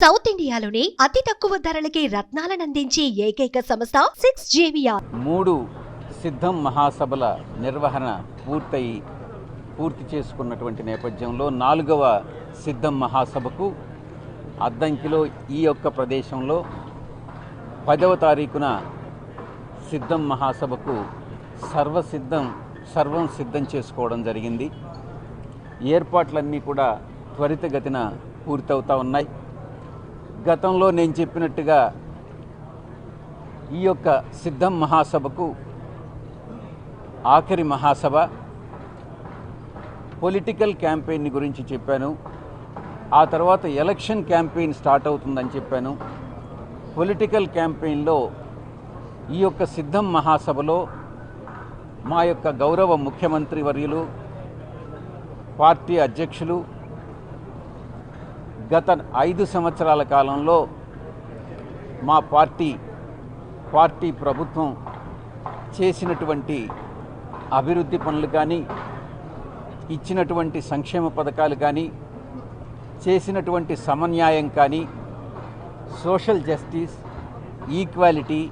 South ఇండియాలోని అతి తక్కువ ధరలకి రత్నాలనందించే ఏకైక సంస్థ 6JVR. 3 సిద్ధం మహాసభల నిర్వహణ పూర్తి చేసుకున్నటువంటి నేపథ్యంలో 4వ సిద్ధం మహాసభకు అద్దంకిలో ఈ యొక్క ప్రదేశంలో 10వ తారీఖున సిద్ధం మహాసభకు సర్వం సిద్ధం చేసుకోవడం జరిగింది. ఏర్పాట్లన్నీ కూడా త్వరితగతిన పూర్తవుతా ఉన్నాయి. గతంలో నేను చెప్పినట్టుగా ఈ యొక్క సిద్ధం మహాసభకు ఆఖరి మహాసభ. పొలిటికల్ క్యాంపెయిన్ గురించి చెప్పాను. ఆ తర్వాత ఎలక్షన్ క్యాంపెయిన్ స్టార్ట్ అవుతుందని చెప్పాను. పొలిటికల్ క్యాంపెయిన్లో ఈ యొక్క సిద్ధం మహాసభలో మా యొక్క గౌరవ ముఖ్యమంత్రి వర్యులు, పార్టీ అధ్యక్షులు గత 5 సంవత్సరాల కాలంలో మా పార్టీ ప్రభుత్వం చేసినటువంటి అభివృద్ధి పనులు కానీ, ఇచ్చినటువంటి సంక్షేమ పథకాలు కానీ, చేసినటువంటి సమన్యాయం కానీ, సోషల్ జస్టిస్, ఈక్వాలిటీ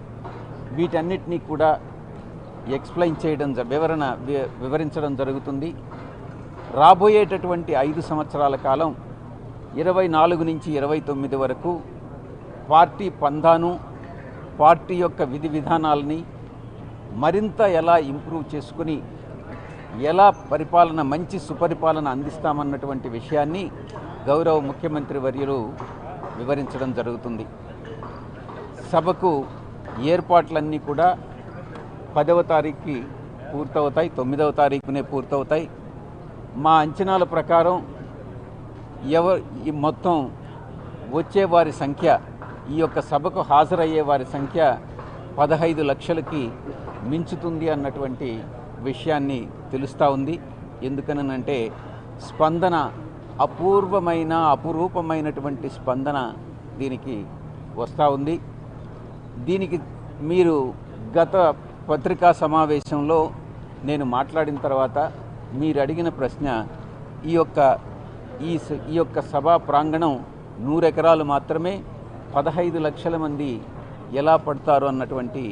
వీటన్నిటినీ కూడా ఎక్స్ప్లెయిన్ చేయడం, వివరించడం జరుగుతుంది. రాబోయేటటువంటి 5 సంవత్సరాల కాలం 24 నుంచి 29 వరకు పార్టీ పందాను, పార్టీ యొక్క విధి విధానాలని మరింత ఎలా ఇంప్రూవ్ చేసుకుని ఎలా మంచి సుపరిపాలన అందిస్తామన్నటువంటి విషయాన్ని గౌరవ ముఖ్యమంత్రి వర్యులు వివరించడం జరుగుతుంది. సభకు ఏర్పాట్లన్నీ కూడా 10వ తారీఖుకి పూర్తవుతాయి, 9వ తారీఖునే పూర్తవుతాయి. మా అంచనాల ప్రకారం ఈ మొత్తం వచ్చేవారి సంఖ్య, ఈ యొక్క సభకు హాజరయ్యే వారి సంఖ్య 15 లక్షలకి మించుతుంది అన్నటువంటి విషయాన్ని తెలుస్తూ ఉంది. ఎందుకనంటే స్పందన అపురూపమైనటువంటి స్పందన దీనికి వస్తూ ఉంది. దీనికి మీరు గత పత్రికా సమావేశంలో నేను మాట్లాడిన తర్వాత మీరు అడిగిన ప్రశ్న, ఈ యొక్క సభా ప్రాంగణం 100 ఎకరాలు మాత్రమే, 15 లక్షల మంది ఎలా పడతారు అన్నటువంటి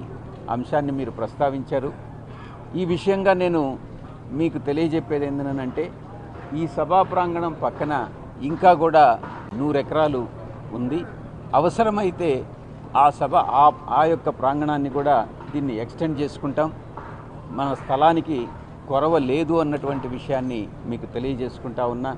అంశాన్ని మీరు ప్రస్తావించారు. ఈ విషయంగా నేను మీకు తెలియజెప్పేది ఏంటంటే, ఈ సభా ప్రాంగణం పక్కన ఇంకా కూడా 100 ఎకరాలు ఉంది. అవసరమైతే ఆ యొక్క ప్రాంగణాన్ని కూడా దీన్ని ఎక్స్టెండ్ చేసుకుంటాం. మన స్థలానికి కొరవ లేదు అన్నటువంటి విషయాన్ని మీకు తెలియజేసుకుంటా ఉన్నా.